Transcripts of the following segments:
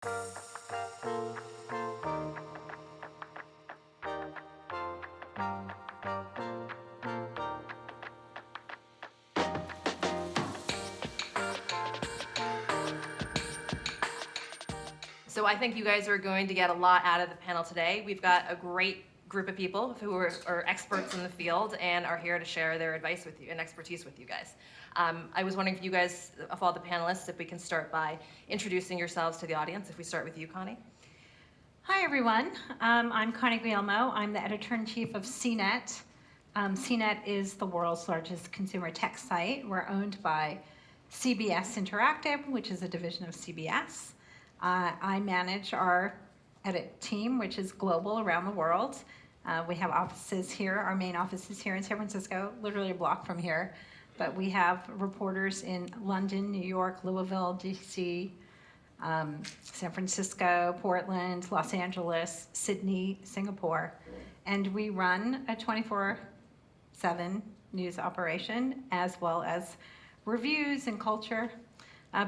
So I think you guys are going to get a lot out of the panel today. We've got a great group of people who are experts in the field and are here to share their advice with you and expertise with you guys. I was wondering if you guys, of all the panelists, if we can start by introducing yourselves to the audience. If we start with you, Connie. Hi, everyone. I'm Connie Guglielmo. I'm the editor-in-chief of CNET. CNET is the world's largest consumer tech site. We're owned by CBS Interactive, which is a division of CBS. I manage our edit team, which is global around the world. We have offices here. Our main office is here in San Francisco, literally a block from here. But we have reporters in London, New York, Louisville, DC, San Francisco, Portland, Los Angeles, Sydney, Singapore. And we run a 24/7 news operation, as well as reviews and culture.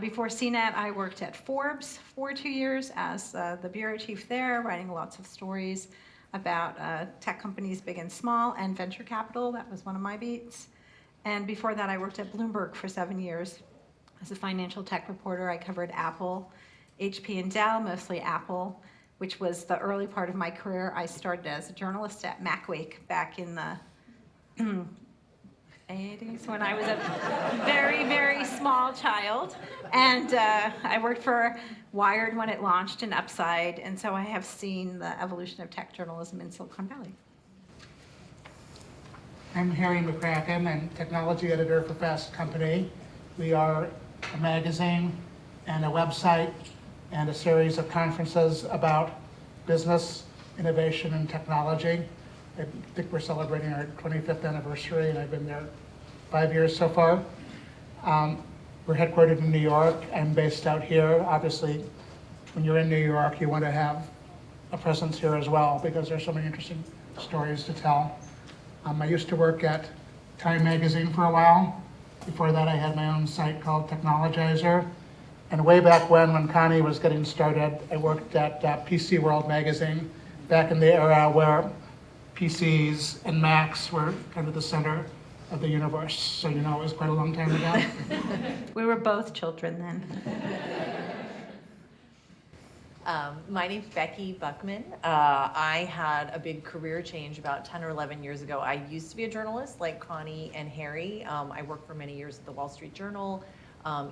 Before CNET, I worked at Forbes for 2 years as the bureau chief there, writing lots of stories about tech companies big and small and venture capital. That was one of my beats. And before that, I worked at Bloomberg for 7 years as a financial tech reporter. I covered Apple, HP and Dell, mostly Apple, which was the early part of my career. I started as a journalist at Macweek back in the 80s when I was a very, very small child. And I worked for Wired when it launched and Upside. And so I have seen the evolution of tech journalism in Silicon Valley. I'm Harry McCracken. I'm technology editor for Fast Company. We are a magazine and a website and a series of conferences about business, innovation, and technology. I think we're celebrating our 25th anniversary, and I've been there 5 years so far. We're headquartered in New York. I'm based out here. Obviously, when you're in New York, you want to have a presence here as well because there's so many interesting stories to tell. I used to work at Time Magazine for a while. Before that, I had my own site called Technologizer. And way back when Connie was getting started, I worked at PC World Magazine back in the era where PCs and Macs were kind of the center of the universe. So you know it was quite a long time ago. We were both children then. My name's Becky Buckman. I had a big career change about 10 or 11 years ago. I used to be a journalist like Connie and Harry. I worked for many years at the Wall Street Journal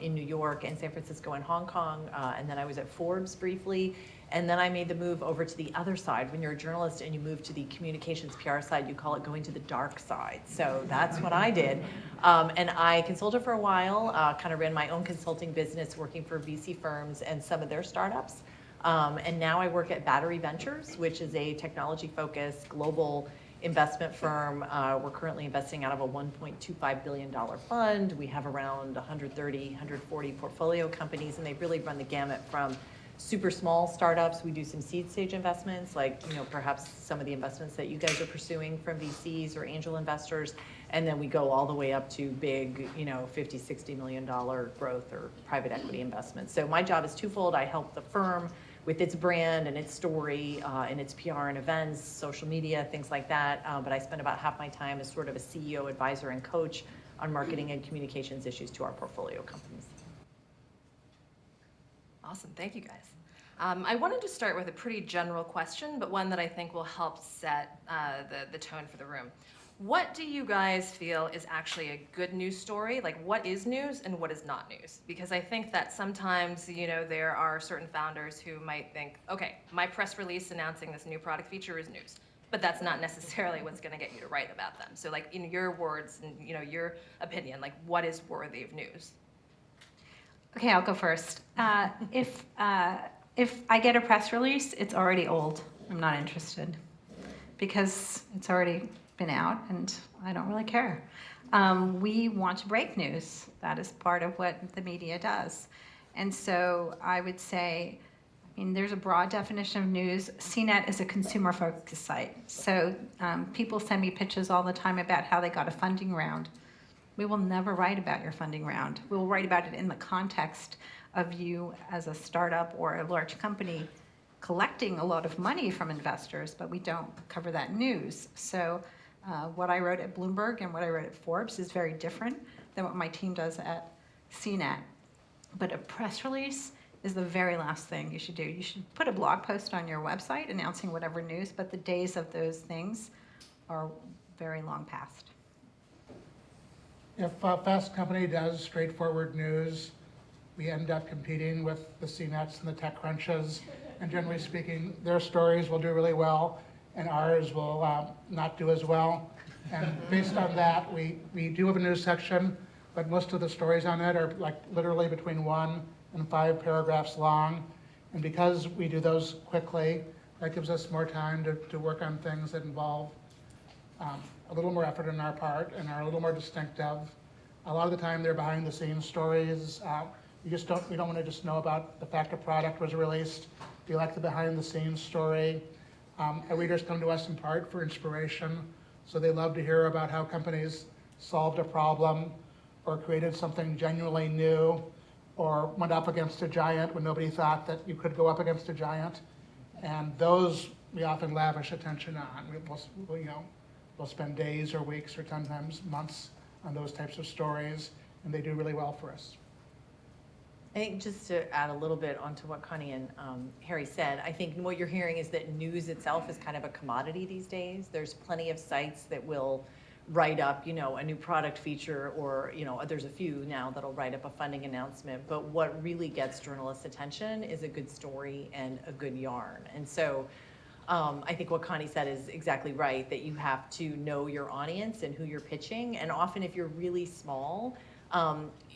in New York and San Francisco and Hong Kong. And then I was at Forbes briefly. And then I made the move over to the other side. When you're a journalist and you move to the communications PR side, you call it going to the dark side. So that's what I did. And I consulted for a while, kind of ran my own consulting business, working for VC firms and some of their startups. And now I work at Battery Ventures, which is a technology-focused global investment firm. We're currently investing out of a $1.25 billion fund. We have around 130, 140 portfolio companies, and they really run the gamut from super small startups. We do some seed stage investments, like perhaps some of the investments that you guys are pursuing from VCs or angel investors. And then we go all the way up to big, $50, $60 million growth or private equity investments. So my job is twofold. I help the firm with its brand and its story and its PR and events, social media, things like that. But I spend about half my time as sort of a CEO, advisor, and coach on marketing and communications issues to our portfolio companies. Awesome, thank you guys. I wanted to start with a pretty general question, but one that I think will help set the tone for the room. What do you guys feel is actually a good news story? Like, what is news and what is not news? Because I think that sometimes, there are certain founders who might think, okay, my press release announcing this new product feature is news, but that's not necessarily what's going to get you to write about them. So, like, in your words and your opinion, like, what is worthy of news? Okay, I'll go first. If I get a press release, it's already old. I'm not interested because it's already been out and I don't really care. We want to break news. That is part of what the media does. And so I would say, there's a broad definition of news. CNET is a consumer-focused site. So people send me pitches all the time about how they got a funding round. We will never write about your funding round. We will write about it in the context of you as a startup or a large company collecting a lot of money from investors, but we don't cover that news. So what I wrote at Bloomberg and what I wrote at Forbes is very different than what my team does at CNET. But a press release is the very last thing you should do. You should put a blog post on your website announcing whatever news, but the days of those things are very long past. If a Fast Company does straightforward news, we end up competing with the CNETs and the TechCrunches. And generally speaking, their stories will do really well and ours will not do as well. And based on that, we do have a news section, but most of the stories on it are like literally between 1 and 5 paragraphs long. And because we do those quickly, that gives us more time to work on things that involve a little more effort on our part and are a little more distinctive. A lot of the time they're behind the scenes stories. We don't want to just know about the fact a product was released. We like the behind the scenes story. Our readers come to us in part for inspiration. So they love to hear about how companies solved a problem or created something genuinely new or went up against a giant when nobody thought that you could go up against a giant. And those we often lavish attention on. We'll spend days or weeks or sometimes months on those types of stories, and they do really well for us. I think just to add a little bit onto what Connie and Harry said, I think what you're hearing is that news itself is kind of a commodity these days. There's plenty of sites that will write up, a new product feature, or, there's a few now that'll write up a funding announcement. But what really gets journalists' attention is a good story and a good yarn. And so I think what Connie said is exactly right, that you have to know your audience and who you're pitching. And often if you're really small,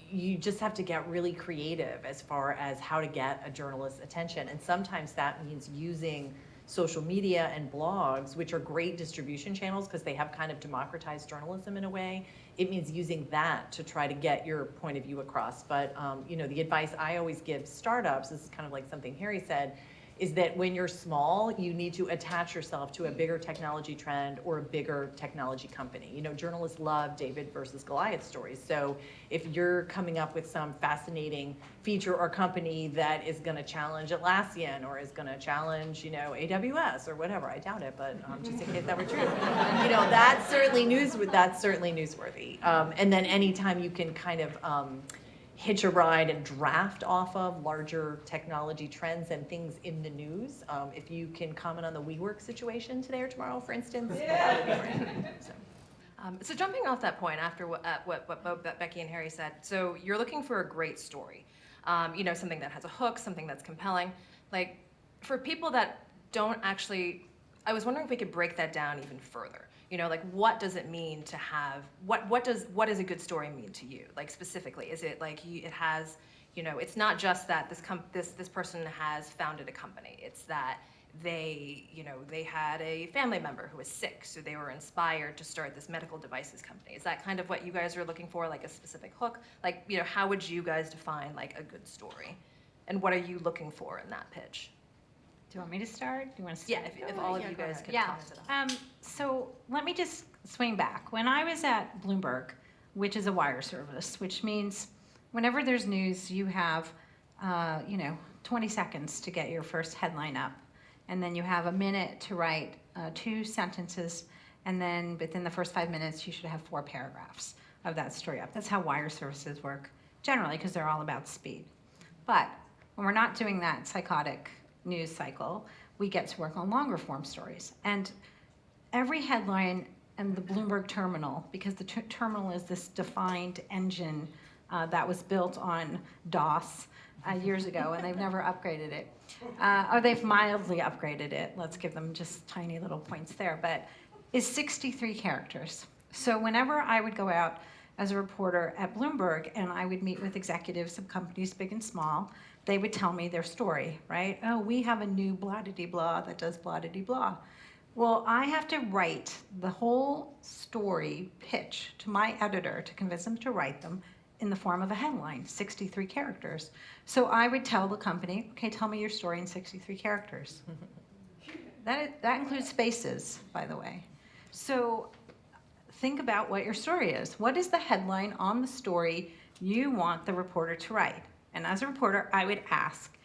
you just have to get really creative as far as how to get a journalist's attention. And sometimes that means using social media and blogs, which are great distribution channels because they have kind of democratized journalism in a way. It means using that to try to get your point of view across. But the advice I always give startups, this is kind of like something Harry said, is that when you're small, you need to attach yourself to a bigger technology trend or a bigger technology company. Journalists love David versus Goliath stories. So if you're coming up with some fascinating feature or company that is going to challenge Atlassian or is going to challenge, AWS or whatever, I doubt it, but just in case that were true, that's certainly newsworthy. And then anytime you can kind of hitch a ride and draft off of larger technology trends and things in the news. If you can comment on the WeWork situation today or tomorrow, for instance, that would be great. So jumping off that point after what both Becky and Harry said, so you're looking for a great story, something that has a hook, something that's compelling. Like for people that don't actually, I was wondering if we could break that down even further. What does it mean to have, what does a good story mean to you? Like specifically, is it like it has, it's not just that this person has founded a company. It's that they had a family member who was sick, so they were inspired to start this medical devices company. Is that kind of what you guys are looking for, like a specific hook? Like, how would you guys define like a good story? And what are you looking for in that pitch? Do you want me to start? Do you want to start? Yeah, if all of you guys could Yeah. comment on that. So let me just swing back. When I was at Bloomberg, which is a wire service, which means whenever there's news, you have 20 seconds to get your first headline up. And then you have a minute to write 2 sentences. And then within the first 5 minutes, you should have 4 paragraphs of that story up. That's how wire services work generally, because they're all about speed. But when we're not doing that psychotic news cycle, we get to work on longer form stories. And every headline and the Bloomberg terminal, because the terminal is this defined engine that was built on DOS years ago, and they've never upgraded it. Or they've mildly upgraded it. Let's give them just tiny little points there, but is 63 characters. So whenever I would go out as a reporter at Bloomberg and I would meet with executives of companies big and small, they would tell me their story, right? Oh, we have a new blah-de-de-blah that does blah-de-de-blah. Well, I have to write the whole story pitch to my editor to convince them to write them in the form of a headline, 63 characters. So I would tell the company, okay, tell me your story in 63 characters. That includes spaces, by the way. So think about what your story is. What is the headline on the story you want the reporter to write? And as a reporter, I would ask,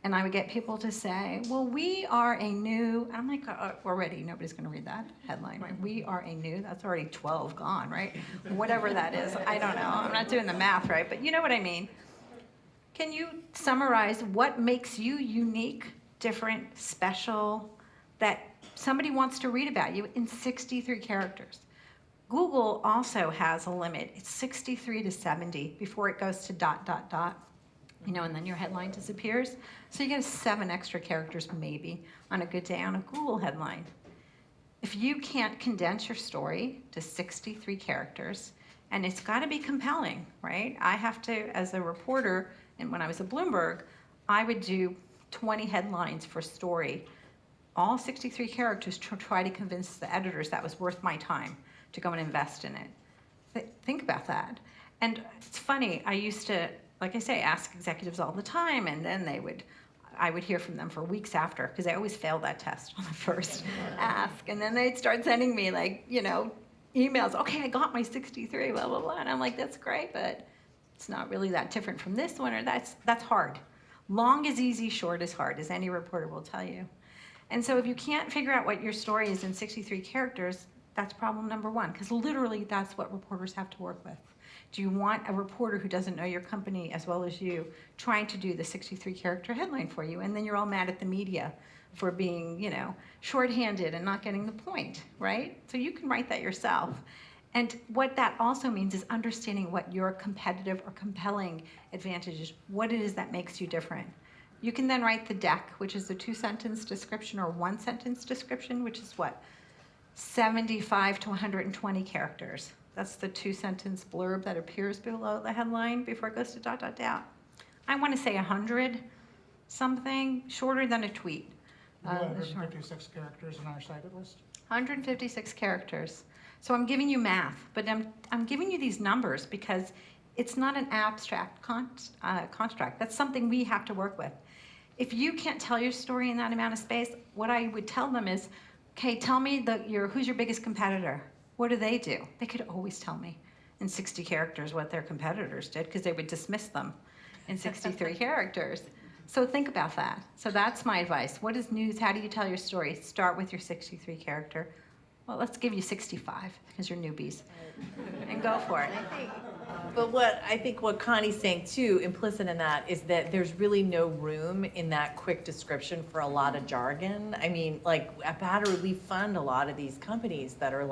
and I would get people to say, well, we are a new, and I'm like, already, nobody's gonna read that headline, right? We are a new, that's already 12 gone, right? Whatever that is, I don't know, I'm not doing the math right, but you know what I mean. Can you summarize what makes you unique, different, special, that somebody wants to read about you in 63 characters? Google also has a limit. It's 63 to 70 before it goes to ... And then your headline disappears. So you get 7 extra characters maybe on a good day on a Google headline. If you can't condense your story to 63 characters, and it's got to be compelling, right? I have to, as a reporter, and when I was at Bloomberg, I would do 20 headlines for story, all 63 characters, to try to convince the editors that was worth my time to go and invest in it. Think about that. And it's funny, I used to, like I say, ask executives all the time, and then I would hear from them for weeks after, because I always failed that test on the first ask. And then they'd start sending me emails, okay, I got my 63, blah, blah, blah. And I'm like, that's great, but it's not really that different from this one, or that's hard. Long is easy, short is hard, as any reporter will tell you. And so if you can't figure out what your story is in 63 characters, that's problem number 1, because literally that's what reporters have to work with. Do you want a reporter who doesn't know your company as well as you trying to do the 63 character headline for you, and then you're all mad at the media for being, shorthanded and not getting the point, right? So you can write that yourself. And what that also means is understanding what your competitive or compelling advantage is, what it is that makes you different. You can then write the deck, which is a 2-sentence description, or 1-sentence description, which is what? 75 to 120 characters. That's the 2-sentence blurb that appears below the headline before it goes to ... I want to say 100 something, shorter than a tweet. We have 156 characters in our cited list. 156 characters. So I'm giving you math, but I'm giving you these numbers because it's not an abstract construct. That's something we have to work with. If you can't tell your story in that amount of space, what I would tell them is, okay, tell me who's your biggest competitor? What do? They could always tell me in 60 characters what their competitors did, because they would dismiss them in 63 characters. So think about that. So that's my advice. What is news? How do you tell your story? Start with your 63 character. Well, let's give you 65 because you're newbies, and go for it. But I think what Connie's saying too, implicit in that, is that there's really no room in that quick description for a lot of jargon. I mean, at Battery, we fund a lot of these companies that are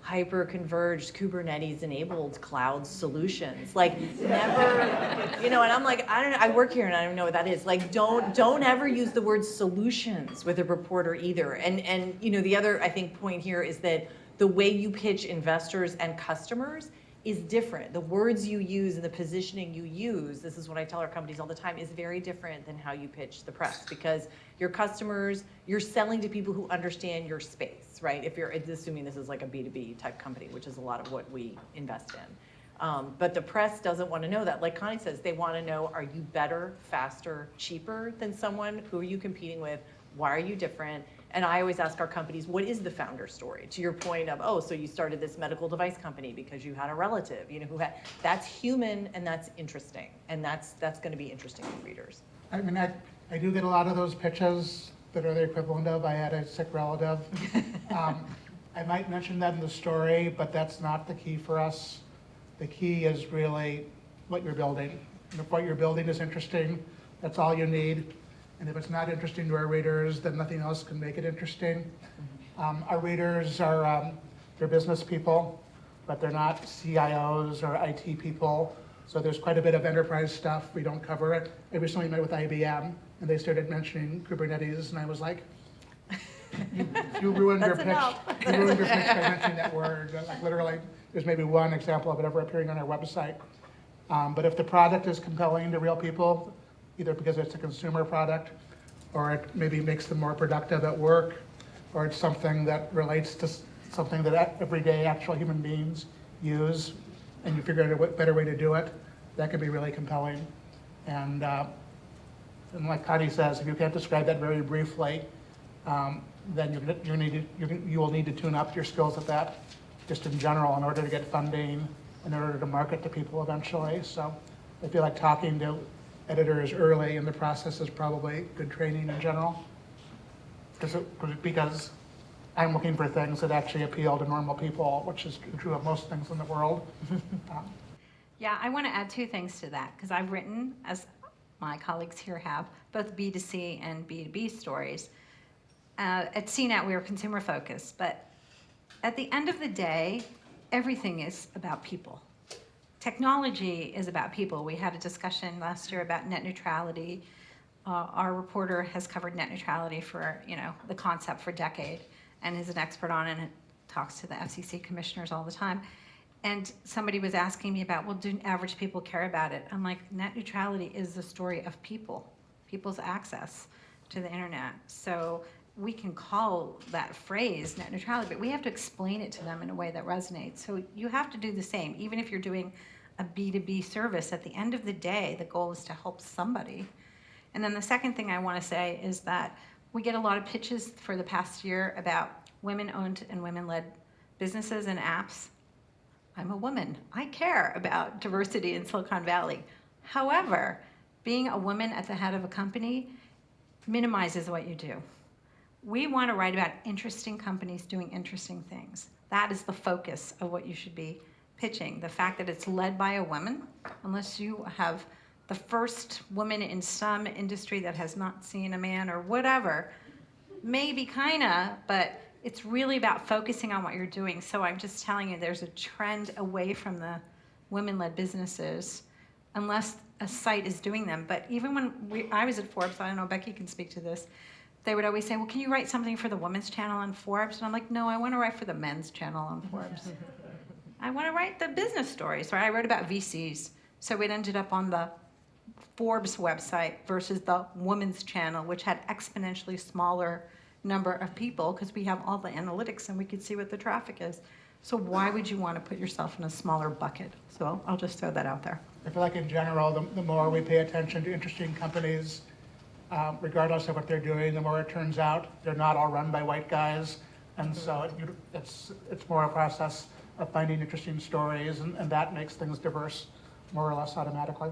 hyper-converged, Kubernetes-enabled cloud solutions. Never, and I'm like, I don't know, I work here and I don't know what that is. Don't ever use the word solutions with a reporter either. And the other, I think, point here is that the way you pitch investors and customers is different. The words you use and the positioning you use, this is what I tell our companies all the time, is very different than how you pitch the press, because your customers, you're selling to people who understand your space, right? If you're assuming this is like a B2B type company, which is a lot of what we invest in. But the press doesn't want to know that. Like Connie says, they want to know, are you better, faster, cheaper than someone? Who are you competing with? Why are you different? And I always ask our companies, what is the founder story? To your point of, so you started this medical device company because you had a relative, who had, that's human and that's interesting. And that's going to be interesting to readers. I mean, I do get a lot of those pitches that are the equivalent of, I had a sick relative. I might mention that in the story, but that's not the key for us. The key is really what you're building. And if what you're building is interesting, that's all you need. And if it's not interesting to our readers, then nothing else can make it interesting. Our readers are, they're business people, but they're not CIOs or IT people. So there's quite a bit of enterprise stuff. We don't cover it. I recently met with IBM, and they started mentioning Kubernetes, and I was like, you ruined your pitch. You ruined your pitch by mentioning that word. Literally, there's maybe one example of it ever appearing on our website. But if the product is compelling to real people, either because it's a consumer product, or it maybe makes them more productive at work, or it's something that relates to something that everyday actual human beings use, and you figure out a better way to do it, that could be really compelling. And like Connie says, if you can't describe that very briefly, then you will need to tune up your skills at that, just in general, in order to get funding, in order to market to people eventually. So I feel like talking to editors early in the process is probably good training in general. Because I'm looking for things that actually appeal to normal people, which is true of most things in the world. Yeah, I want to add two things to that, because I've written, as my colleagues here have, both B2C and B2B stories. At CNET, we are consumer focused, but at the end of the day, everything is about people. Technology is about people. We had a discussion last year about net neutrality. Our reporter has covered net neutrality for, the concept for a decade, and is an expert on it and talks to the FCC commissioners all the time. And somebody was asking me about, well, do average people care about it? I'm like, net neutrality is the story of people, people's access to the internet. So we can call that phrase net neutrality, but we have to explain it to them in a way that resonates. So you have to do the same, even if you're doing a B2B service. At the end of the day, the goal is to help somebody. And then the second thing I want to say is that we get a lot of pitches for the past year about women-owned and women-led businesses and apps. I'm a woman. I care about diversity in Silicon Valley. However, being a woman at the head of a company minimizes what you do. We want to write about interesting companies doing interesting things. That is the focus of what you should be pitching. The fact that it's led by a woman, unless you have the first woman in some industry that has not seen a man or whatever, maybe kinda, but it's really about focusing on what you're doing. So I'm just telling you, there's a trend away from the women-led businesses, unless a site is doing them. But even when I was at Forbes, I don't know, Becky can speak to this, they would always say, well, can you write something for the women's channel on Forbes? And I'm like, no, I want to write for the men's channel on Forbes. I want to write the business stories, right? I wrote about VCs. So it ended up on the Forbes website versus the women's channel, which had exponentially smaller number of people because we have all the analytics and we could see what the traffic is. So why would you want to put yourself in a smaller bucket? So I'll just throw that out there. I feel like in general, the more we pay attention to interesting companies, regardless of what they're doing, the more it turns out they're not all run by white guys. And so it's more a process of finding interesting stories, and that makes things diverse more or less automatically.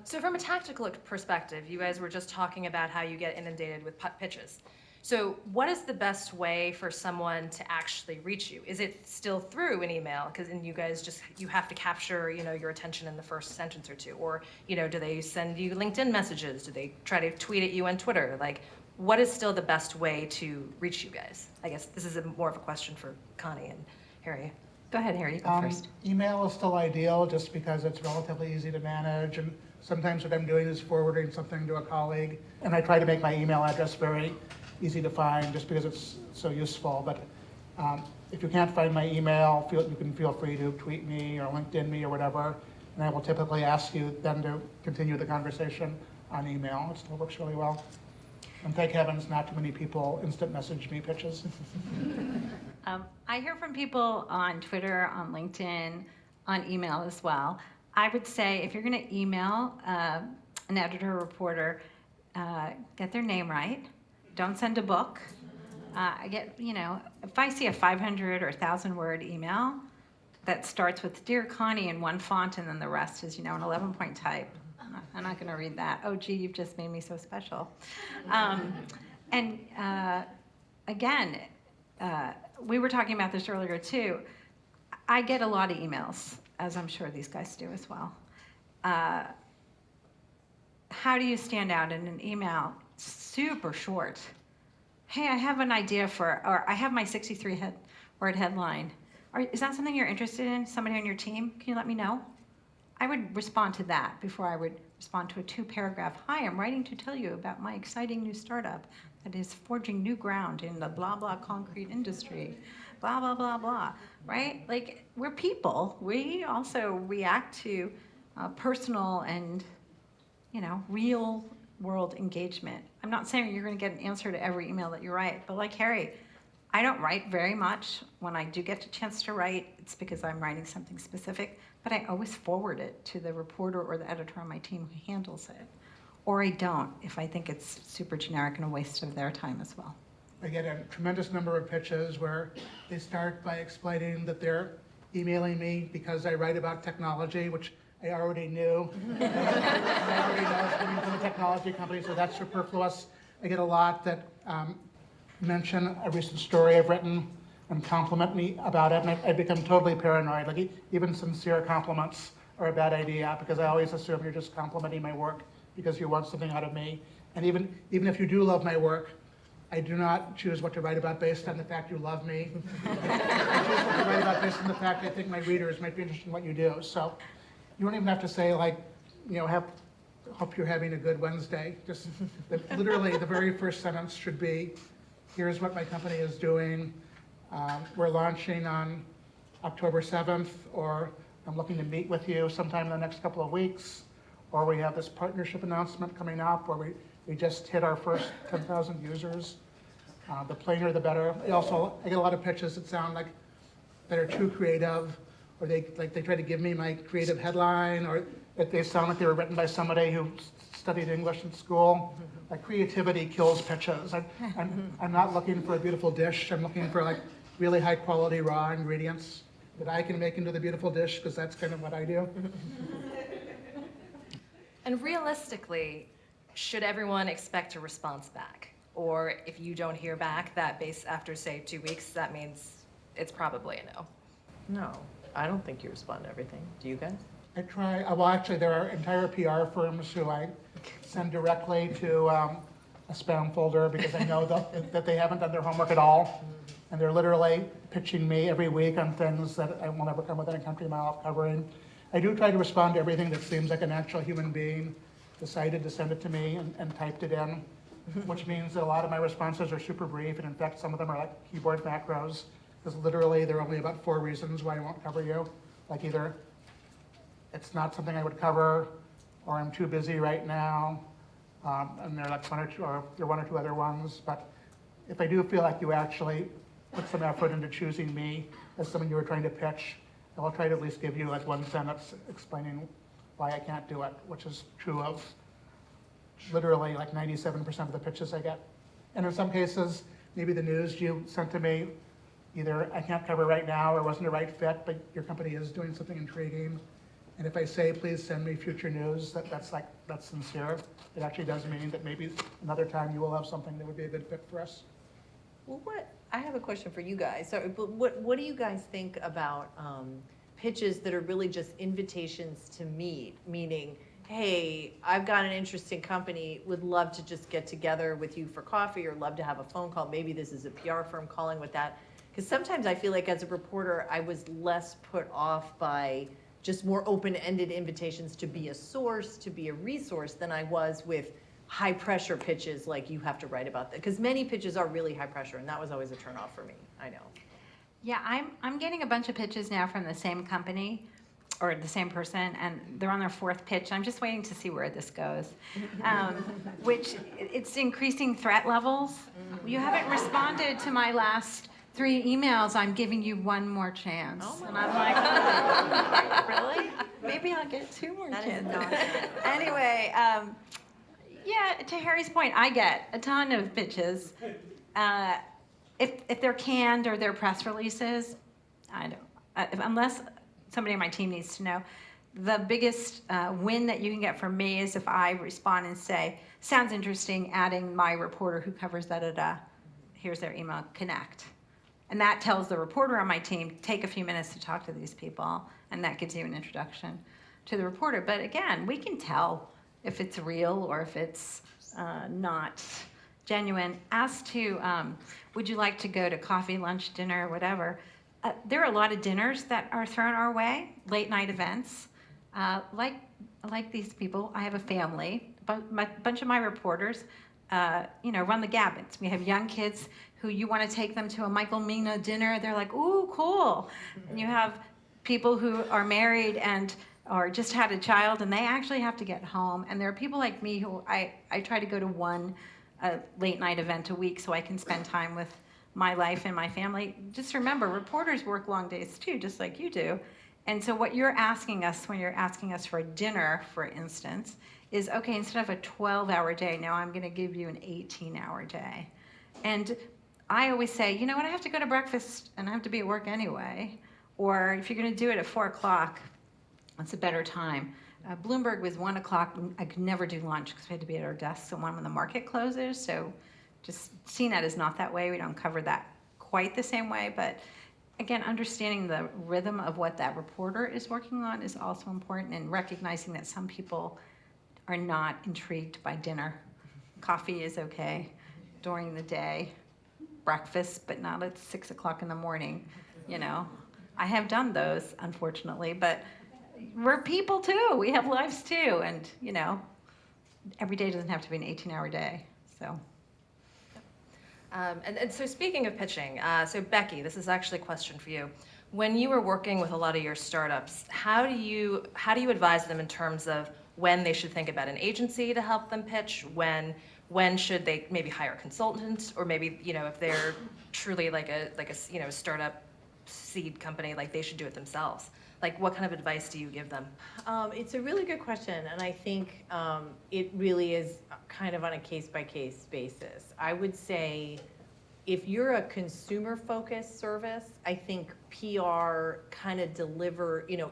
So from a tactical perspective, you guys were just talking about how you get inundated with pitches. So what is the best way for someone to actually reach you? Is it still through an email? Because you guys you have to capture, your attention in the first sentence or two. Or, do they send you LinkedIn messages? Do they try to tweet at you on Twitter? Like, what is still the best way to reach you guys? I guess this is more of a question for Connie and Harry. Go ahead, Harry, you go first. Email is still ideal just because it's relatively easy to manage, and sometimes what I'm doing is forwarding something to a colleague, and I try to make my email address very easy to find just because it's so useful. But if you can't find my email, you can feel free to tweet me or LinkedIn me or whatever, and I will typically ask you then to continue the conversation on email. It still works really well. And thank heavens not too many people instant message me pitches. I hear from people on Twitter, on LinkedIn, on email as well. I would say if you're going to email an editor or reporter, get their name right. Don't send a book. If I see a 500 or 1,000 word email that starts with Dear Connie in one font and then the rest is, an 11-point type, I'm not going to read that. Oh, gee, you've just made me so special. Again, we were talking about this earlier too. I get a lot of emails, as I'm sure these guys do as well. How do you stand out in an email? Super short. Hey, I have an idea or I have my 63-word headline. Is that something you're interested in? Somebody on your team? Can you let me know? I would respond to that before I would respond to a 2-paragraph. Hi, I'm writing to tell you about my exciting new startup that is forging new ground in the blah, blah concrete industry. Blah, blah, blah, blah, right? Like, we're people. We also react to personal and, real world engagement. I'm not saying you're going to get an answer to every email that you write, but like Harry, I don't write very much. When I do get a chance to write, it's because I'm writing something specific, but I always forward it to the reporter or the editor on my team who handles it. Or I don't if I think it's super generic and a waste of their time as well. I get a tremendous number of pitches where they start by explaining that they're emailing me because I write about technology, which I already knew. And I already know it's coming from a technology company, so that's superfluous. I get a lot that mention a recent story I've written and compliment me about it, and I become totally paranoid. Like even sincere compliments are a bad idea because I always assume you're just complimenting my work because you want something out of me. And even if you do love my work, I do not choose what to write about based on the fact you love me. I choose what to write about based on the fact I think my readers might be interested in what you do. So you don't even have to say like, hope you're having a good Wednesday. Just literally the very first sentence should be, here's what my company is doing. We're launching on October 7th, or I'm looking to meet with you sometime in the next couple of weeks, or we have this partnership announcement coming up, or we just hit our first 10,000 users. The plainer, the better. I get a lot of pitches that sound like that are too creative, or they try to give me my creative headline, or that they sound like they were written by somebody who studied English in school. Like creativity kills pitches. I'm not looking for a beautiful dish. I'm looking for like really high quality raw ingredients that I can make into the beautiful dish, because that's kind of what I do. And realistically, should everyone expect a response back? Or if you don't hear back, that after say 2 weeks, that means it's probably a no. No, I don't think you respond to everything. Do you guys? I try, well actually there are entire PR firms who I send directly to a spam folder because I know that they haven't done their homework at all. And they're literally pitching me every week on things that I will never come within a country mile of covering. I do try to respond to everything that seems like an actual human being decided to send it to me and typed it in, which means that a lot of my responses are super brief, and in fact some of them are like keyboard macros, because literally there are only about 4 reasons why I won't cover you. Like either it's not something I would cover, or I'm too busy right now, and there are like 1 or 2 other ones. But if I do feel like you actually put some effort into choosing me as someone you were trying to pitch, I'll try to at least give you like 1 sentence explaining why I can't do it, which is true of literally like 97% of the pitches I get. And in some cases, maybe the news you sent to me, either I can't cover right now or wasn't a right fit, but your company is doing something intriguing. And if I say, please send me future news, that's sincere. It actually does mean that maybe another time you will have something that would be a good fit for us. Well, I have a question for you guys. So, what do you guys think about pitches that are really just invitations to meet? Meaning, hey, I've got an interesting company, would love to just get together with you for coffee, or love to have a phone call. Maybe this is a PR firm calling with that. Because sometimes I feel like as a reporter, I was less put off by just more open-ended invitations to be a source, to be a resource, than I was with high-pressure pitches like you have to write about that. Because many pitches are really high pressure, and that was always a turnoff for me, I know. Yeah, I'm getting a bunch of pitches now from the same company or the same person, and they're on their 4th pitch. I'm just waiting to see where this goes, which it's increasing threat levels. You haven't responded to my last 3 emails. I'm giving you 1 more chance. Oh my and I'm like, really? Maybe I'll get 2 more That is chances. nonsense. Anyway, yeah, to Harry's point, I get a ton of pitches. If they're canned or they're press releases, I don't. Unless somebody on my team needs to know, the biggest win that you can get from me is if I respond and say, sounds interesting, adding my reporter who covers da-da-da. Here's their email, connect. And that tells the reporter on my team, take a few minutes to talk to these people, and that gives you an introduction to the reporter. But again, we can tell if it's real or if it's not genuine. As to, would you like to go to coffee, lunch, dinner, whatever, there are a lot of dinners that are thrown our way, late night events. Like these people, I have a family, a bunch of my reporters, run the gamuts. We have young kids who you want to take them to a Michael Mina dinner. They're like, ooh, cool. And you have people who are married or just had a child, and they actually have to get home. And there are people like me who I try to go to 1 late night event a week so I can spend time with my life and my family. Just remember, reporters work long days too, just like you do. And so what you're asking us when you're asking us for a dinner, for instance, is, okay, instead of a 12-hour day, now I'm going to give you an 18-hour day. And I always say, you know what, I have to go to breakfast and I have to be at work anyway. Or if you're going to do it at 4 o'clock, It's a better time. Bloomberg was 1 o'clock. I could never do lunch because we had to be at our desks at 1 when the market closes. So just CNET is not that way. We don't cover that quite the same way. But again, understanding the rhythm of what that reporter is working on is also important, and recognizing that some people are not intrigued by dinner. Coffee is okay during the day, breakfast, but not at 6 o'clock in the morning, you know. I have done those, unfortunately, but we're people too. We have lives too, and you know, every day doesn't have to be an 18-hour day. So. And so speaking of pitching, so Becky, this is actually a question for you. When you were working with a lot of your startups, how do you advise them in terms of when they should think about an agency to help them pitch? When should they maybe hire consultants, or maybe, you know, if they're truly like a you know, startup seed company, like they should do it themselves? Like, what kind of advice do you give them? It's a really good question, and I think it really is kind of on a case-by-case basis. I would say if you're a consumer-focused service, I think PR kind of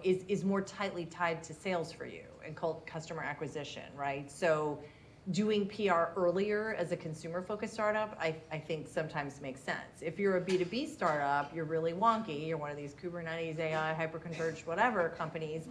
is more tightly tied to sales for you and called customer acquisition, right? So doing PR earlier as a consumer-focused startup, I think sometimes makes sense. If you're a B2B startup, you're really wonky, you're one of these Kubernetes, AI, hyper-converged, whatever companies,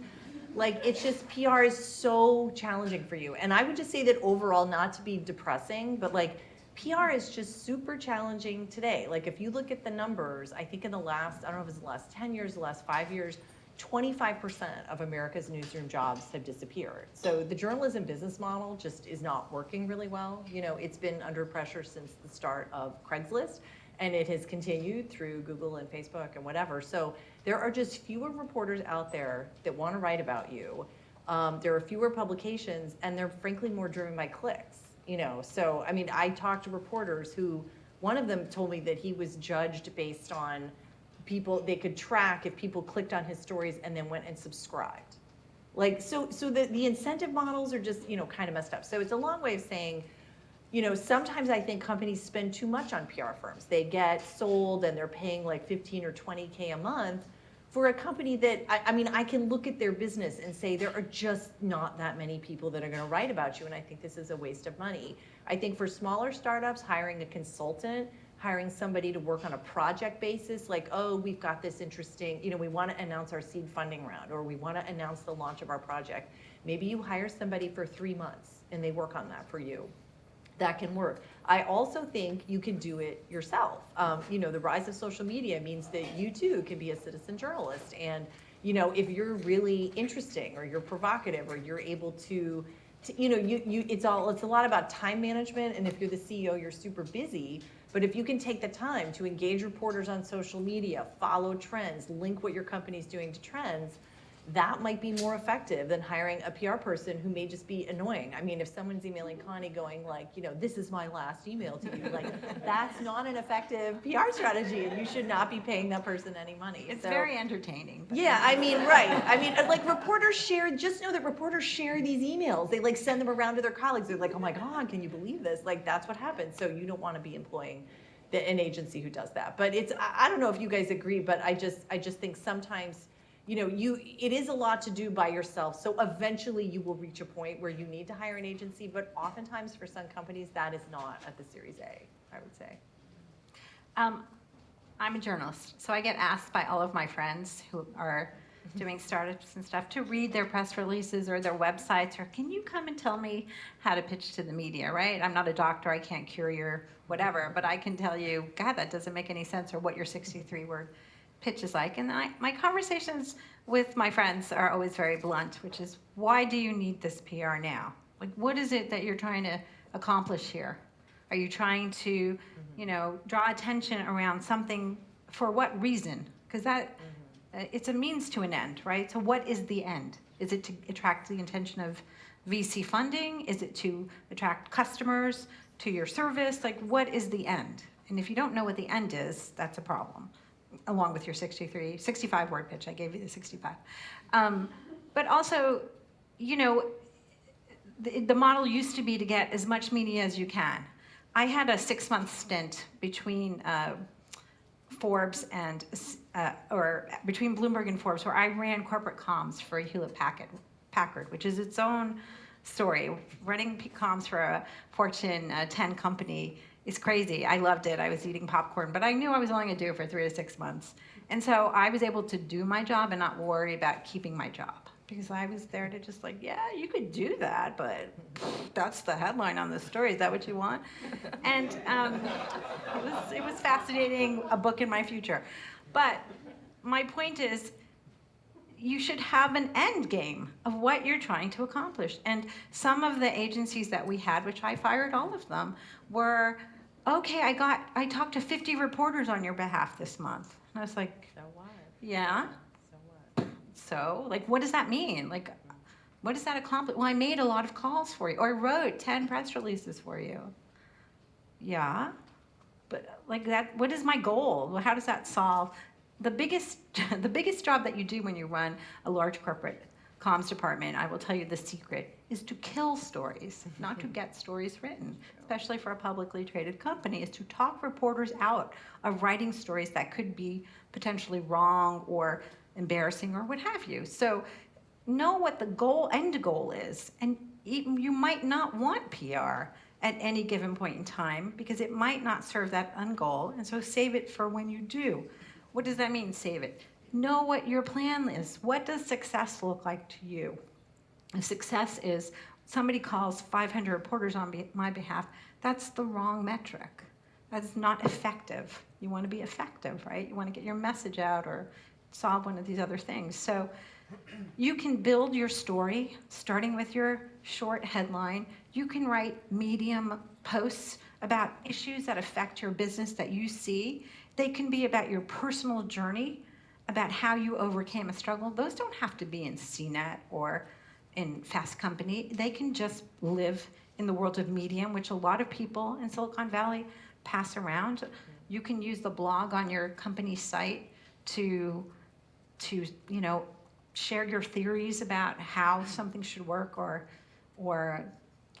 like it's just, PR is so challenging for you. And I would just say that overall, not to be depressing, but like PR is just super challenging today. Like if you look at the numbers, I think in the last, I don't know if it's the last 10 years, the last 5 years, 25% of America's newsroom jobs have disappeared. So the journalism business model just is not working really well. You know, it's been under pressure since the start of Craigslist, and it has continued through Google and Facebook and whatever. So there are just fewer reporters out there that want to write about you. There are fewer publications, and they're frankly more driven by clicks. You know, so I mean, I talked to reporters who, one of them told me that he was judged based on people, they could track if people clicked on his stories and then went and subscribed. Like, so the incentive models are just, you know, kind of messed up. So it's a long way of saying, you know, sometimes I think companies spend too much on PR firms. They get sold and they're paying like 15 or 20K a month for a company that, I mean, I can look at their business and say there are just not that many people that are going to write about you, and I think this is a waste of money. I think for smaller startups, hiring a consultant, hiring somebody to work on a project basis, like, oh, we've got this interesting, you know, we want to announce our seed funding round, or we want to announce the launch of our project. Maybe you hire somebody for 3 months and they work on that for you. That can work. I also think you can do it yourself. You know, the rise of social media means that you too can be a citizen journalist. And, you know, if you're really interesting or you're provocative or you're able to you know, it's a lot about time management. And if you're the CEO, you're super busy. But if you can take the time to engage reporters on social media, follow trends, link what your company's doing to trends, that might be more effective than hiring a PR person who may just be annoying. I mean, if someone's emailing Connie going like, you know, this is my last email to you, like that's not an effective PR strategy, and you should not be paying that person any money. It's very entertaining. Yeah, I mean, right. I mean, like reporters share, just know that reporters share these emails. They like send them around to their colleagues. They're like, oh my God, can you believe this? Like that's what happens. So you don't want to be employing an agency who does that. But it's, I don't know if you guys agree, but I just think sometimes, you know, it is a lot to do by yourself. So eventually you will reach a point where you need to hire an agency, but oftentimes for some companies that is not at the Series A, I would say. I'm a journalist, so I get asked by all of my friends who are doing startups and stuff to read their press releases or their websites, or can you come and tell me how to pitch to the media, right? I'm not a doctor, I can't cure your whatever, but I can tell you, God, that doesn't make any sense, or what your 63-word pitch is like. And my conversations with my friends are always very blunt, which is, why do you need this PR now? Like, what is it that you're trying to accomplish here? Are you trying to, you know, draw attention around something? For what reason? Because that, it's a means to an end, right? So what is the end? Is it to attract the attention of VC funding? Is it to attract customers to your service? Like, what is the end? And if you don't know what the end is, that's a problem, along with your 65-word pitch. I gave you the 65. But also, you know, the model used to be to get as much media as you can. I had a 6-month stint between Forbes and or between Bloomberg and Forbes, where I ran corporate comms for Hewlett Packard, which is its own story. Running comms for a Fortune 10 company is crazy. I loved it. I was eating popcorn, but I knew I was only going to do it for 3 to 6 months. And so I was able to do my job and not worry about keeping my job, because I was there to just like, yeah, you could do that, but that's the headline on the story. Is that what you want? And it was fascinating, a book in my future. But my point is, you should have an end game of what you're trying to accomplish. And some of the agencies that we had, which I fired all of them, were, okay, I talked to 50 reporters on your behalf this month. And I was like, So what? yeah. So what? So, like, what does that mean? Like, what does that accomplish? Well, I made a lot of calls for you, or I wrote 10 press releases for you. Yeah, but like that, what is my goal? Well, how does that solve? The biggest job that you do when you run a large corporate comms department, I will tell you the secret, is to kill stories, not to get stories written, especially for a publicly traded company, is to talk reporters out of writing stories that could be potentially wrong or embarrassing or what have you. So know what the end goal is, and even you might not want PR at any given point in time because it might not serve that end goal, and so save it for when you do. What does that mean, save it? Know what your plan is. What does success look like to you? If success is somebody calls 500 reporters on my behalf, that's the wrong metric. That's not effective. You want to be effective, right? You want to get your message out or solve one of these other things. So you can build your story starting with your short headline. You can write medium posts about issues that affect your business that you see. They can be about your personal journey, about how you overcame a struggle. Those don't have to be in CNET or in Fast Company. They can just live in the world of Medium, which a lot of people in Silicon Valley pass around. You can use the blog on your company site to share your theories about how something should work, or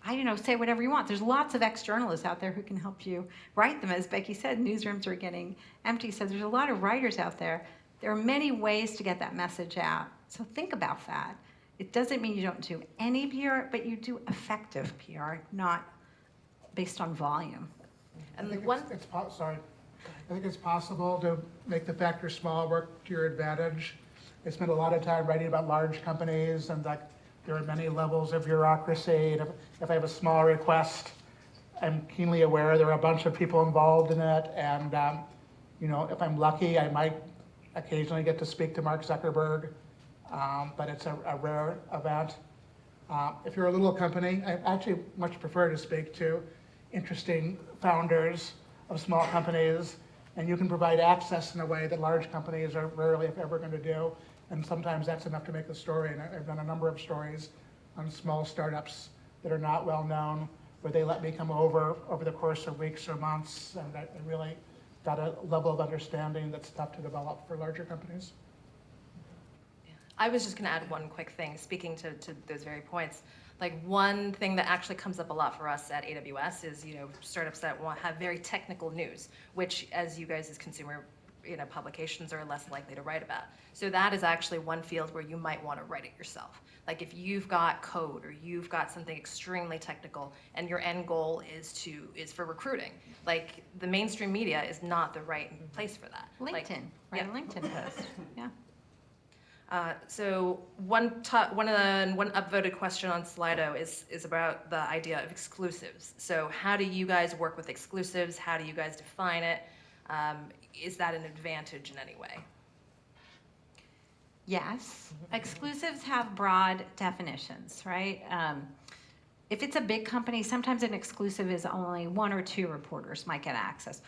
I don't know, say whatever you want. There's lots of ex-journalists out there who can help you write them. As Becky said, newsrooms are getting empty, so there's a lot of writers out there. There are many ways to get that message out, so think about that. It doesn't mean you don't do any PR, but you do effective PR, not based on volume. I think it's possible to make the factor small work to your advantage. I spent a lot of time writing about large companies, and like there are many levels of bureaucracy. And if I have a small request, I'm keenly aware there are a bunch of people involved in it, and if I'm lucky, I might occasionally get to speak to Mark Zuckerberg, but it's a rare event. If you're a little company, I actually much prefer to speak to interesting founders of small companies, and you can provide access in a way that large companies are rarely, if ever, going to do. And sometimes that's enough to make a story. And I've done a number of stories on small startups that are not well known, where they let me come over the course of weeks or months, and I really got a level of understanding that's tough to develop for larger companies. I was just going to add one quick thing, speaking to those very points. Like, one thing that actually comes up a lot for us at AWS is, startups that have very technical news, which, as you guys as consumer publications are less likely to write about. So that is actually one field where you might want to write it yourself. Like, if you've got code or you've got something extremely technical and your end goal is for recruiting, like, the mainstream media is not the right place for that. LinkedIn, write a LinkedIn post, yeah. So one upvoted question on Slido is about the idea of exclusives. So how do you guys work with exclusives? How do you guys define it? Is that an advantage in any way? Yes, exclusives have broad definitions, right? If it's a big company, sometimes an exclusive is only 1 or 2 reporters might get access.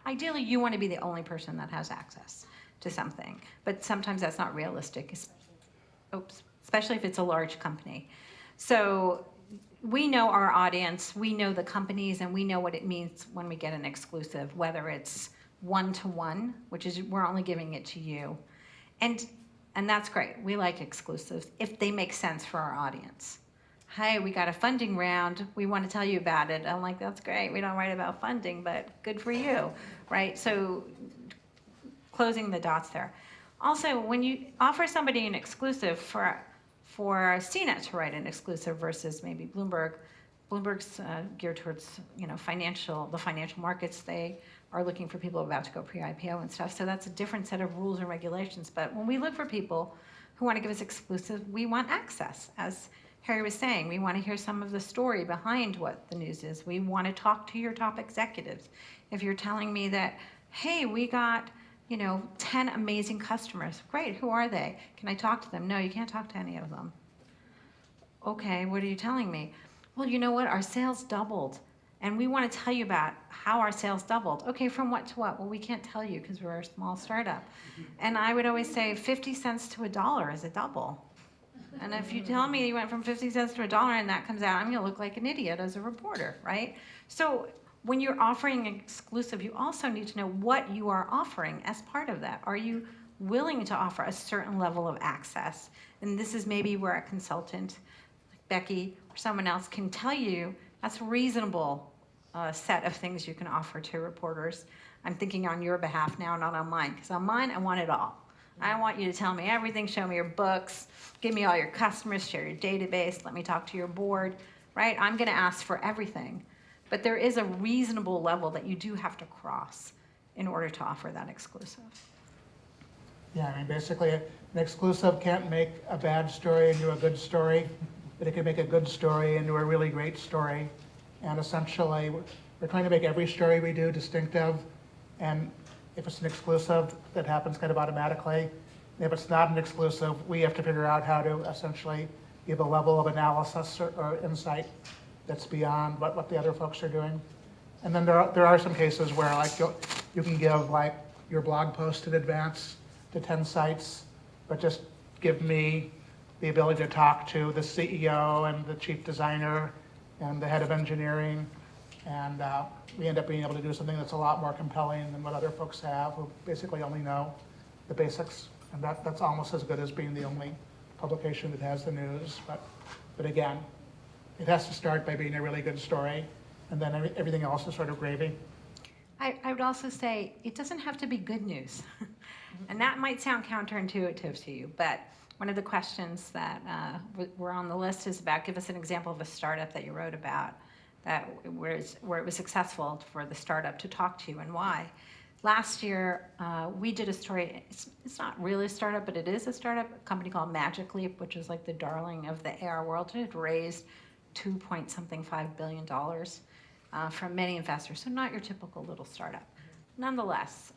Ideally, you want to be the only person that has access to something, but sometimes that's not realistic, especially if it's a large company. So we know our audience, we know the companies, and we know what it means when we get an exclusive, whether it's 1-to-1, which is we're only giving it to you. And that's great. We like exclusives if they make sense for our audience. Hey, we got a funding round. We want to tell you about it. I'm like, that's great. We don't write about funding, but good for you, right? So closing the dots there. Also, when you offer somebody an exclusive for CNET to write an exclusive versus maybe Bloomberg's geared towards the financial markets. They are looking for people about to go pre-IPO and stuff. So that's a different set of rules and regulations. But when we look for people who want to give us exclusive, we want access. As Harry was saying, we want to hear some of the story behind what the news is. We want to talk to your top executives. If you're telling me that, hey, we got 10 amazing customers. Great, who are they? Can I talk to them? No, you can't talk to any of them. Okay, what are you telling me? Well, you know what? Our sales doubled. And we want to tell you about how our sales doubled. Okay, from what to what? Well, we can't tell you because we're a small startup. And I would always say 50 cents to $1 is a double. And if you tell me you went from 50 cents to $1 and that comes out, I'm going to look like an idiot as a reporter, right? So when you're offering an exclusive, you also need to know what you are offering as part of that. Are you willing to offer a certain level of access? And this is maybe where a consultant, like Becky or someone else, can tell you that's a reasonable set of things you can offer to reporters. I'm thinking on your behalf now, not on mine, because on mine, I want it all. I want you to tell me everything, show me your books, give me all your customers, share your database, let me talk to your board, right? I'm going to ask for everything. But there is a reasonable level that you do have to cross in order to offer that exclusive. Yeah, I mean, basically, an exclusive can't make a bad story into a good story, but it can make a good story into a really great story. And essentially, we're trying to make every story we do distinctive. And if it's an exclusive, that happens kind of automatically. And if it's not an exclusive, we have to figure out how to essentially give a level of analysis or insight that's beyond what the other folks are doing. And then there are some cases where you can give your blog post in advance to 10 sites, but just give me the ability to talk to the CEO and the chief designer and the head of engineering. And we end up being able to do something that's a lot more compelling than what other folks have, who basically only know the basics. And that's almost as good as being the only publication that has the news. But again, it has to start by being a really good story, and then everything else is sort of gravy. I would also say it doesn't have to be good news. And that might sound counterintuitive to you, but one of the questions that were on the list is about, give us an example of a startup that you wrote about where it was successful for the startup to talk to you and why. Last year, we did a story, it's not really a startup, but it is a startup, a company called Magic Leap, which is like the darling of the AR world. It had raised $2.5 billion from many investors, so not your typical little startup. Nonetheless,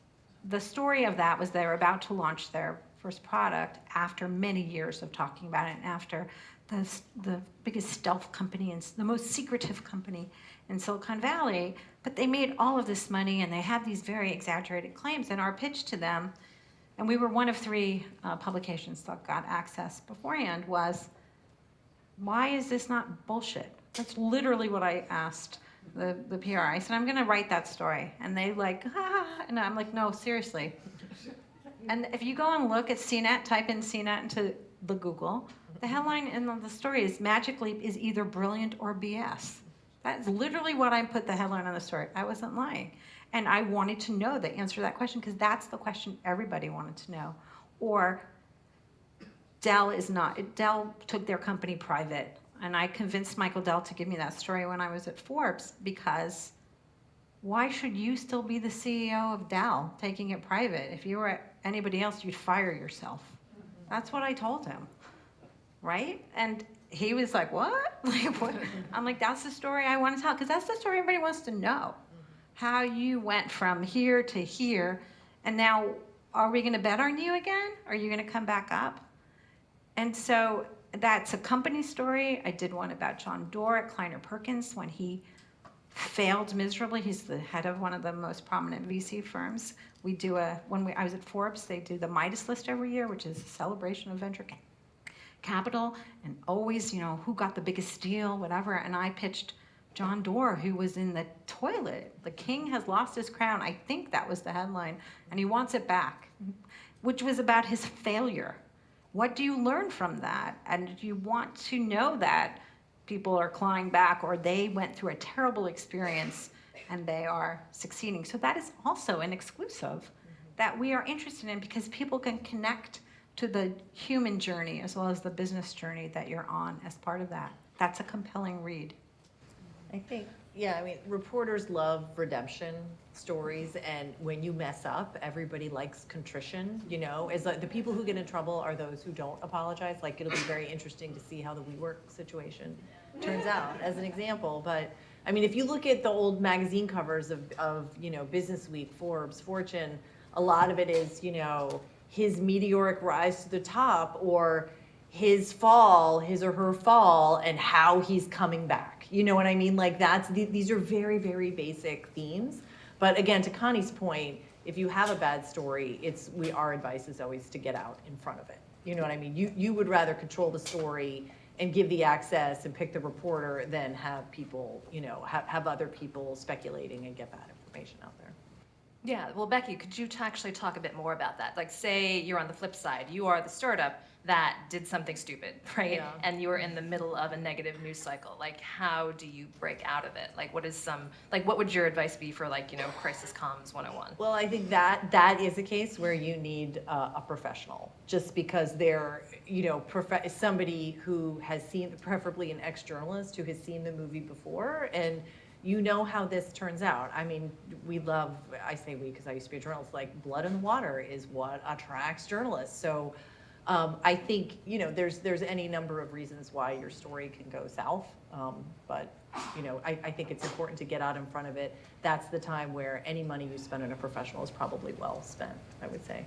the story of that was they were about to launch their first product after many years of talking about it, and after the biggest stealth company and the most secretive company in Silicon Valley. But they made all of this money and they had these very exaggerated claims. And our pitch to them, and we were one of 3 publications that got access beforehand, was, why is this not bullshit? That's literally what I asked the PR. I said, I'm going to write that story. And they and I'm like, no, seriously. And if you go and look at CNET, type in CNET into the Google, the headline in the story is Magic Leap is either brilliant or BS. That's literally what I put the headline on the story. I wasn't lying. And I wanted to know the answer to that question because that's the question everybody wanted to know. Or Dell took their company private. And I convinced Michael Dell to give me that story when I was at Forbes, because why should you still be the CEO of Dell taking it private? If you were anybody else, you'd fire yourself. That's what I told him, right? And he was like, what? What? I'm like, that's the story I want to tell, because that's the story everybody wants to know. How you went from here to here, and now are we going to bet on you again? Are you going to come back up? And so that's a company story. I did one about John Doerr at Kleiner Perkins when he failed miserably. He's the head of one of the most prominent VC firms. We do I was at Forbes, they do the Midas list every year, which is a celebration of venture capital, and always, who got the biggest deal, whatever. And I pitched John Doerr, who was in the toilet. The king has lost his crown. I think that was the headline, and he wants it back, which was about his failure. What do you learn from that? And you want to know that people are clawing back, or they went through a terrible experience and they are succeeding. So that is also an exclusive. that we are interested in because people can connect to the human journey as well as the business journey that you're on as part of that. That's a compelling read. I think, yeah, I mean, reporters love redemption stories, and when you mess up, everybody likes contrition, you know? It's like the people who get in trouble are those who don't apologize. Like, it'll be very interesting to see how the WeWork situation turns out, as an example. But, I mean, if you look at the old magazine covers of you know, Business Week, Forbes, Fortune, a lot of it is, you know, his meteoric rise to the top, or his fall, his or her fall, and how he's coming back. You know what I mean? Like these are very, very basic themes. But again, to Connie's point, if you have a bad story, our advice is always to get out in front of it. You know what I mean? You would rather control the story and give the access and pick the reporter than have people, you know, have other people speculating and get bad information out there. Yeah, well, Becky, could you actually talk a bit more about that? Like, say you're on the flip side, you are the startup that did something stupid, right? Yeah. And you're in the middle of a negative news cycle. Like, how do you break out of it? Like, what would your advice be for, like, you know, crisis comms 101? Well, I think that is a case where you need a professional, just because they're, you know, somebody who has seen, preferably an ex-journalist who has seen the movie before, and you know how this turns out. I mean, I say we because I used to be a journalist, like blood in the water is what attracts journalists. So I think, you know, there's any number of reasons why your story can go south. But, you know, I think it's important to get out in front of it. That's the time where any money you spend on a professional is probably well spent, I would say.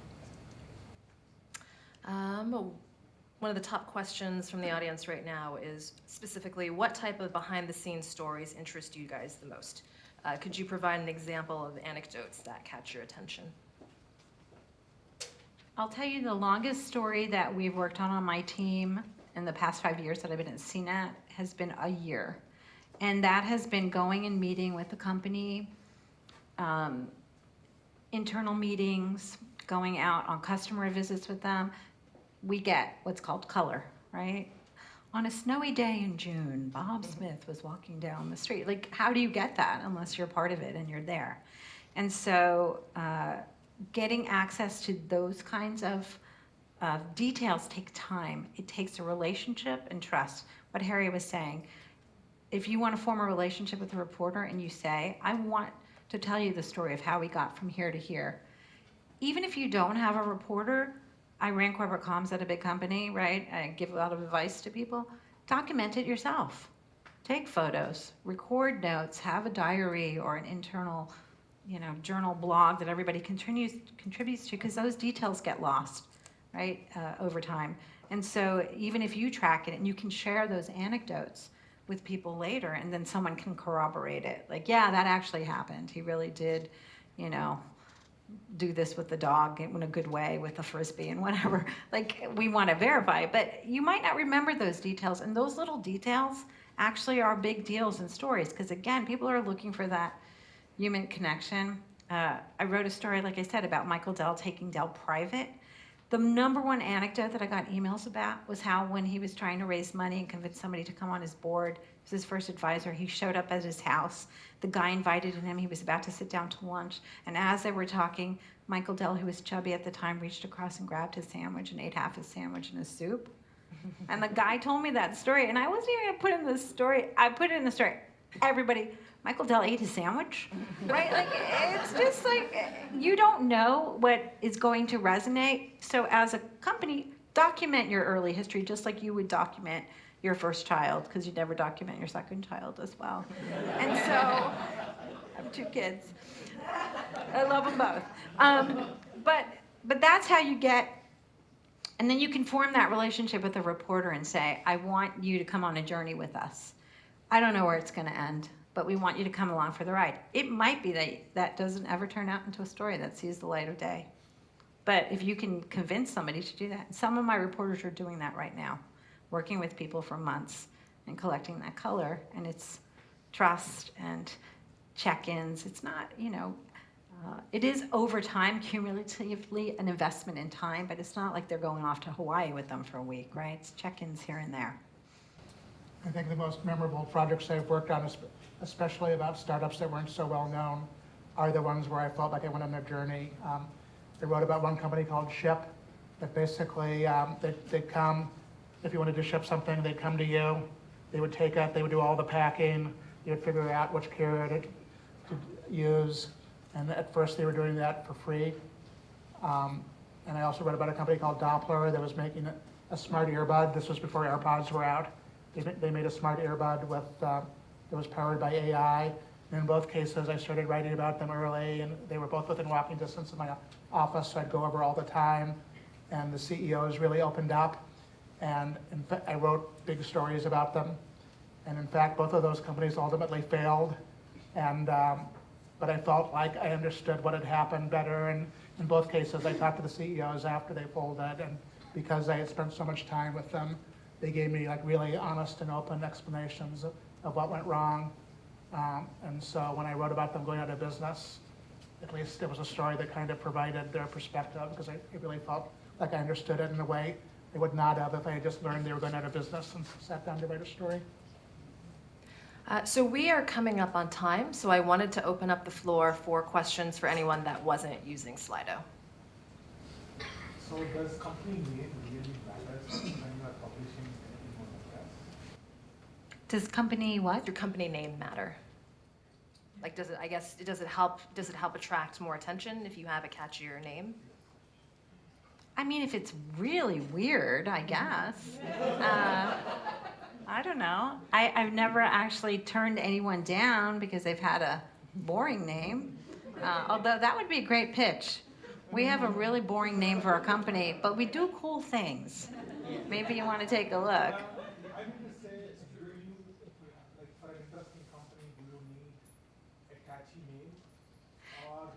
One of the top questions from the audience right now is specifically, what type of behind-the-scenes stories interest you guys the most? Could you provide an example of anecdotes that catch your attention? I'll tell you the longest story that we've worked on my team in the past 5 years that I've been at CNET has been a year. And that has been going and meeting with the company, internal meetings, going out on customer visits with them. We get what's called color, right? On a snowy day in June, Bob Smith was walking down the street. Like, how do you get that unless you're part of it and you're there? And so getting access to those kinds of details take time. It takes a relationship and trust. What Harry was saying, if you want to form a relationship with a reporter and you say, I want to tell you the story of how we got from here to here, even if you don't have a reporter, I ran corporate comms at a big company, right? I give a lot of advice to people. Document it yourself. Take photos, record notes, have a diary or an internal, you know, journal blog that everybody contributes to, because those details get lost, right, over time. And so even if you track it and you can share those anecdotes with people later, and then someone can corroborate it. Like, yeah, that actually happened. He really did, you know, do this with the dog in a good way with the frisbee and whatever. Like, we want to verify, but you might not remember those details, and those little details actually are big deals in stories, because again, people are looking for that human connection. I wrote a story, like I said, about Michael Dell taking Dell private. The number one anecdote that I got emails about was how, when he was trying to raise money and convince somebody to come on his board, it was his first advisor, he showed up at his house. The guy invited him, he was about to sit down to lunch, and as they were talking, Michael Dell, who was chubby at the time, reached across and grabbed his sandwich and ate half his sandwich and his soup. And the guy told me that story, and I wasn't even gonna put in the story, I put it in the story. Everybody, Michael Dell ate his sandwich, right? Like, it's just like, you don't know what is going to resonate. So as a company, document your early history just like you would document your first child, because you never document your second child as well. And so, I have 2 kids. I love them both. But that's how you get, and then you can form that relationship with a reporter and say, I want you to come on a journey with us. I don't know where it's gonna end, but we want you to come along for the ride. It might be that doesn't ever turn out into a story that sees the light of day. But if you can convince somebody to do that, some of my reporters are doing that right now, working with people for months and collecting that color, and it's trust and check-ins. It's not, you know, it is over time, cumulatively, an investment in time, but it's not like they're going off to Hawaii with them for a week, right? It's check-ins here and there. I think the most memorable projects I've worked on, especially about startups that weren't so well known, are the ones where I felt like I went on a journey. They wrote about one company called Ship, that basically, they'd come, if you wanted to ship something, they'd come to you, they would take it, they would do all the packing, they would figure out which carrier to use, and at first they were doing that for free. And I also read about a company called Doppler that was making a smart earbud. This was before AirPods were out. They made a smart earbud with, that was powered by AI. And in both cases, I started writing about them early, and they were both within walking distance of my office, so I'd go over all the time. And the CEOs really opened up, and in fact, I wrote big stories about them. And in fact, both of those companies ultimately failed. And but I felt like I understood what had happened better. And in both cases, I talked to the CEOs after they folded, and because I had spent so much time with them, they gave me like really honest and open explanations of what went wrong. And so when I wrote about them going out of business, at least it was a story that kind of provided their perspective, because I really felt like I understood it in a way I would not have if I had just learned they were going out of business and sat down to write a story. So we are coming up on time, so I wanted to open up the floor for questions for anyone that wasn't using Slido. So does company name really matter when you are publishing anything on the press? Does company what? Does your company name matter? Like, does it help attract more attention if you have a catchier name? I mean, if it's really weird, I guess. I don't know. I've never actually turned anyone down because they've had a boring name. Although that would be a great pitch. We have a really boring name for our company, but we do cool things. Maybe you want to take a look. I mean to say, do you, like for an interesting company, do you need a catchy name or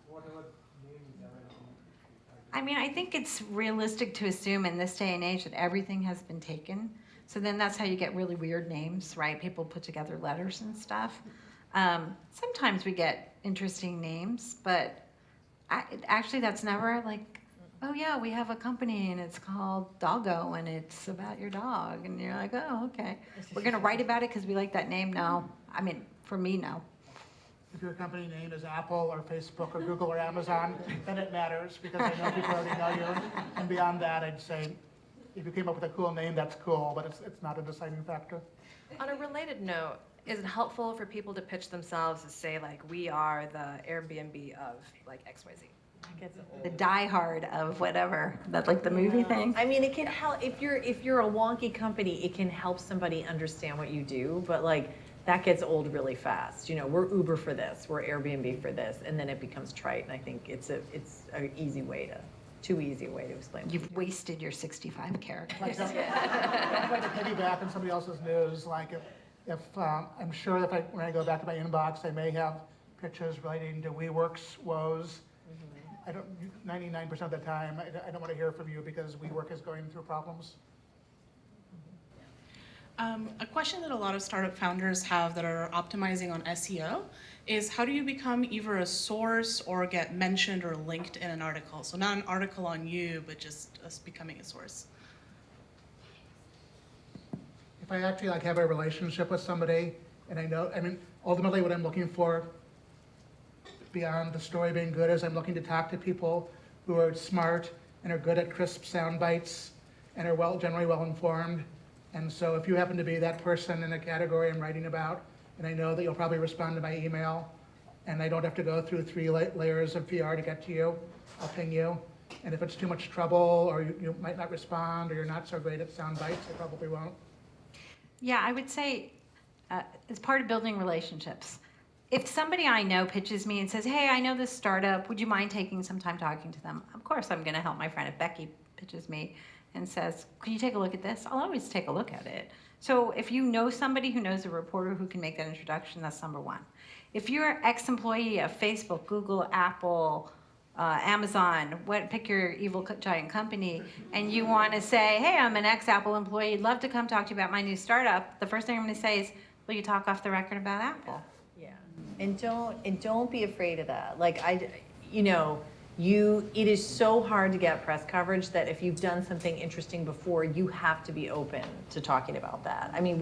whatever name is available? I mean, I think it's realistic to assume in this day and age that everything has been taken. So then that's how you get really weird names, right? People put together letters and stuff. Sometimes we get interesting names, but actually that's never like, oh yeah, we have a company and it's called Doggo and it's about your dog. And you're like, oh, okay. We're going to write about it because we like that name? No. I mean, for me, no. If your company name is Apple or Facebook or Google or Amazon, then it matters, because I know people already know you. And beyond that, I'd say, if you came up with a cool name, that's cool, but it's not a deciding factor. On a related note, is it helpful for people to pitch themselves to say, like, we are the Airbnb of, like, XYZ? The Die Hard of whatever, that's like the movie thing. I mean, it can help, if you're a wonky company, it can help somebody understand what you do, but like, that gets old really fast. You know, we're Uber for this, we're Airbnb for this, and then it becomes trite, and I think it's an easy way to, too easy a way to explain. You've wasted your 65 characters. Like, don't try to piggyback on somebody else's news. Like if I'm sure that when I go back to my inbox, I may have pitches relating to WeWork's woes. I don't, 99% of the time, I don't want to hear from you because WeWork is going through problems. A question that a lot of startup founders have that are optimizing on SEO is, how do you become either a source or get mentioned or linked in an article? So not an article on you, but just us becoming a source. If I actually have a relationship with somebody, and I know, ultimately what I'm looking for beyond the story being good is I'm looking to talk to people who are smart and are good at crisp sound bites and are generally well informed. And so if you happen to be that person in a category I'm writing about, and I know that you'll probably respond to my email, and I don't have to go through 3 layers of PR to get to you, I'll ping you. And if it's too much trouble, or you might not respond, or you're not so great at sound bites, I probably won't. Yeah, I would say it's part of building relationships. If somebody I know pitches me and says, hey, I know this startup, would you mind taking some time talking to them? Of course, I'm going to help my friend. If Becky pitches me and says, can you take a look at this? I'll always take a look at it. So if you know somebody who knows a reporter who can make that introduction, that's number one. If you're an ex-employee of Facebook, Google, Apple, Amazon, pick your evil giant company, and you want to say, hey, I'm an ex-Apple employee, I'd love to come talk to you about my new startup, the first thing I'm going to say is, will you talk off the record about Apple? Yeah, and don't be afraid of that. Like it is so hard to get press coverage that if you've done something interesting before, you have to be open to talking about that. I mean,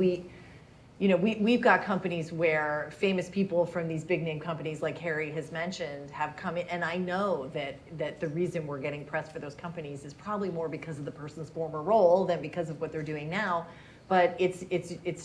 you know, we've got companies where famous people from these big name companies like Harry has mentioned have come in, and I know that the reason we're getting press for those companies is probably more because of the person's former role than because of what they're doing now. But it's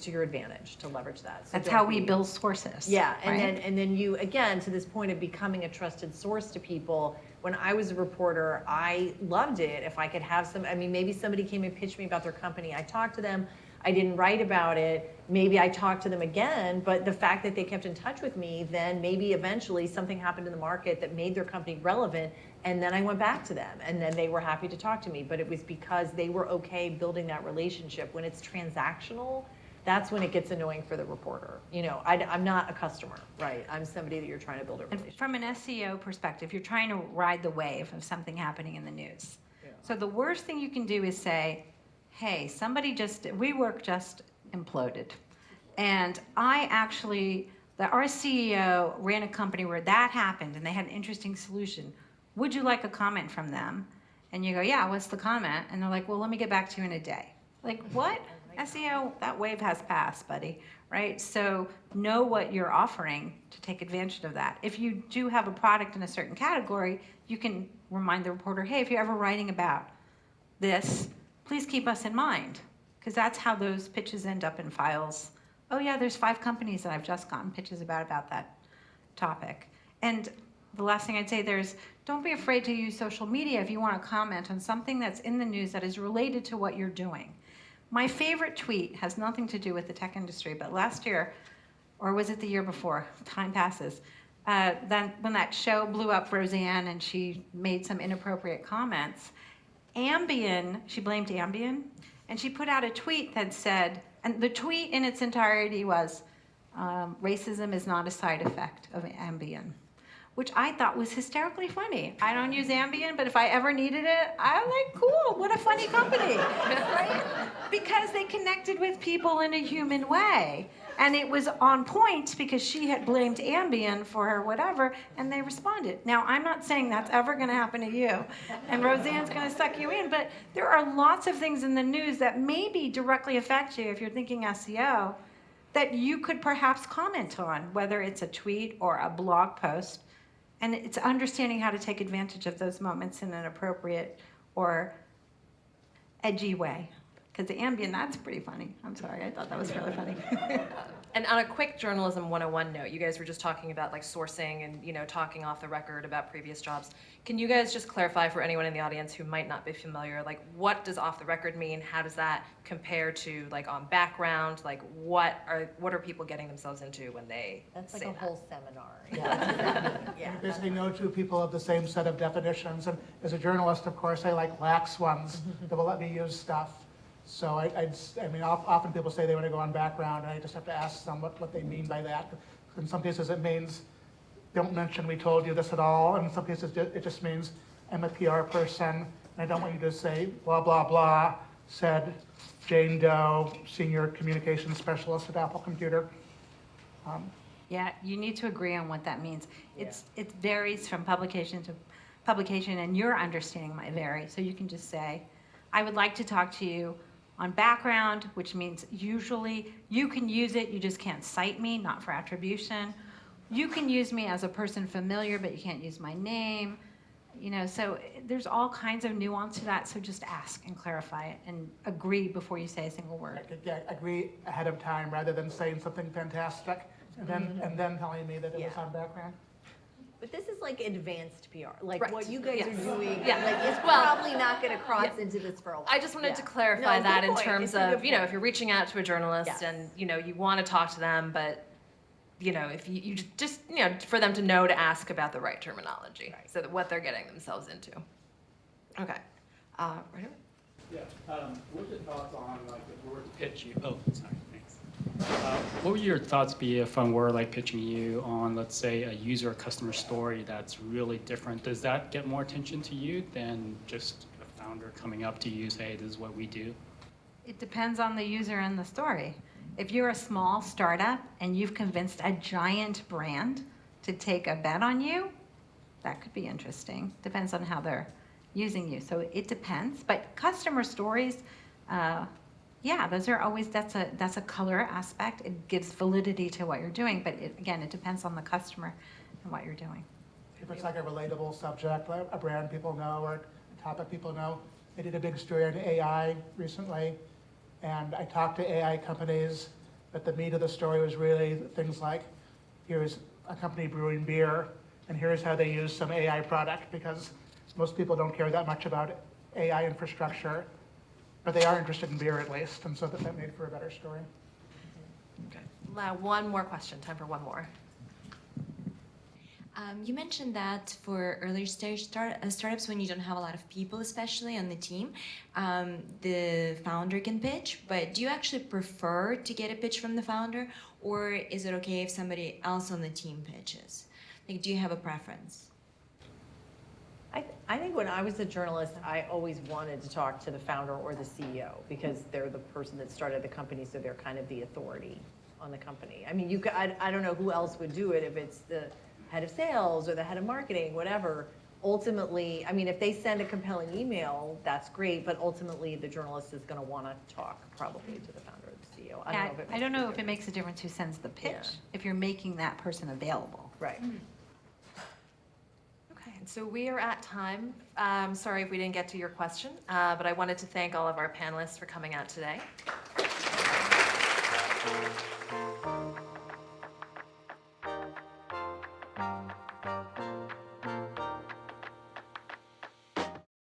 to your advantage to leverage that. So That's don't how we be- build sources. Yeah, and right? then you, again, to this point of becoming a trusted source to people, when I was a reporter, I loved it if I could have some, I mean, maybe somebody came and pitched me about their company, I talked to them, I didn't write about it, maybe I talked to them again, but the fact that they kept in touch with me, then maybe eventually something happened in the market that made their company relevant, and then I went back to them, and then they were happy to talk to me, but it was because they were okay building that relationship. When it's transactional, that's when it gets annoying for the reporter. You know, I'm not a customer, right? I'm somebody that you're trying to build a And relationship. from an SEO perspective, you're trying to ride the wave of something happening in the news. Yeah. So the worst thing you can do is say, hey, WeWork just imploded. And our CEO ran a company where that happened and they had an interesting solution. Would you like a comment from them? And you go, yeah, what's the comment? And they're like, well, let me get back to you in a day. Like, what? SEO, that wave has passed, buddy, right? So know what you're offering to take advantage of that. If you do have a product in a certain category, you can remind the reporter, hey, if you're ever writing about this, please keep us in mind, because that's how those pitches end up in files. Oh yeah, there's 5 companies that I've just gotten pitches about that topic. And the last thing I'd say don't be afraid to use social media if you want to comment on something that's in the news that is related to what you're doing. My favorite tweet has nothing to do with the tech industry, but last year, or was it the year before? Time passes. Then when that show blew up Roseanne and she made some inappropriate comments, she blamed Ambien, and she put out a tweet that said, and the tweet in its entirety was, racism is not a side effect of Ambien, which I thought was hysterically funny. I don't use Ambien, but if I ever needed it, I'm like, cool, what a funny company, right? Because they connected with people in a human way. And it was on point because she had blamed Ambien for her whatever, and they responded. Now, I'm not saying that's ever gonna happen to you, and Roseanne's gonna suck you in, but there are lots of things in the news that maybe directly affect you if you're thinking SEO, that you could perhaps comment on, whether it's a tweet or a blog post. And it's understanding how to take advantage of those moments in an appropriate or edgy way. Because the Ambien, that's pretty funny. I'm sorry, I thought that was really funny. And on a quick journalism 101 note, you guys were just talking about like sourcing and, you know, talking off the record about previous jobs. Can you guys just clarify for anyone in the audience who might not be familiar, like what does off the record mean? How does that compare to like on background? Like what are people getting themselves into when they That's like say a that? whole seminar. Yeah. Basically, no two people have the same set of definitions, and as a journalist, of course, I like lax ones that will let me use stuff. So I mean, often people say they want to go on background, and I just have to ask them what they mean by that. In some cases, it means, don't mention we told you this at all, and in some cases, it just means I'm a PR person, and I don't want you to say blah, blah, blah, said Jane Doe, senior communications specialist at Apple Computer. Yeah, you need to agree on what that means. It varies from publication to publication, and your understanding might vary. So you can just say, I would like to talk to you on background, which means usually you can use it, you just can't cite me, not for attribution. You can use me as a person familiar, but you can't use my name. You know, so there's all kinds of nuance to that, so just ask and clarify it and agree before you say a single word. I could agree ahead of time rather than saying something fantastic and then telling me that it was Yeah. on background. But this is like advanced PR. Like Right. what you guys Yes. are doing, Yeah. like it's Well, probably not gonna cross into this for a while. I just wanted Yeah. to clarify No, that good in point. terms It's a of, good you know, point. if you're reaching out to a journalist Yes. and, you know, you want to talk to them, but, you know, if you just, you know, for them to know to ask about the right terminology, Right. so that what they're getting themselves into. Okay. Right here. Yeah, what's your thoughts on like if we were to Pitch you. Oh, sorry. Thanks. What would your thoughts be if I were like pitching you on, let's say, a user or customer story that's really different? Does that get more attention to you than just a founder coming up to you, say, this is what we do? It depends on the user and the story. If you're a small startup and you've convinced a giant brand to take a bet on you, that could be interesting. Depends on how they're using you. So it depends. But customer stories, Yeah, those are always, that's a color aspect. It gives validity to what you're doing, but again, it depends on the customer and what you're doing. If it's like a relatable subject, like a brand people know or a topic people know. I did a big story on AI recently, and I talked to AI companies, but the meat of the story was really things like, here's a company brewing beer, and here's how they use some AI product, because most people don't care that much about AI infrastructure, but they are interested in beer at least, and so that made for a better story. One more question, time for one more. You mentioned that for earlier stage startups, when you don't have a lot of people, especially on the team, the founder can pitch. But do you actually prefer to get a pitch from the founder, or is it okay if somebody else on the team pitches? Like, do you have a preference? I think when I was a journalist, I always wanted to talk to the founder or the CEO because they're the person that started the company, so they're kind of the authority on the company. I mean, I don't know who else would do it if it's the head of sales or the head of marketing, whatever. Ultimately, I mean, if they send a compelling email, that's great, but ultimately the journalist is going to want to talk probably to the founder or the CEO. I don't know if it makes a difference who sends the pitch, Yeah. if you're making that person available. Right. Okay, and so we are at time. Sorry if we didn't get to your question, but I wanted to thank all of our panelists for coming out today.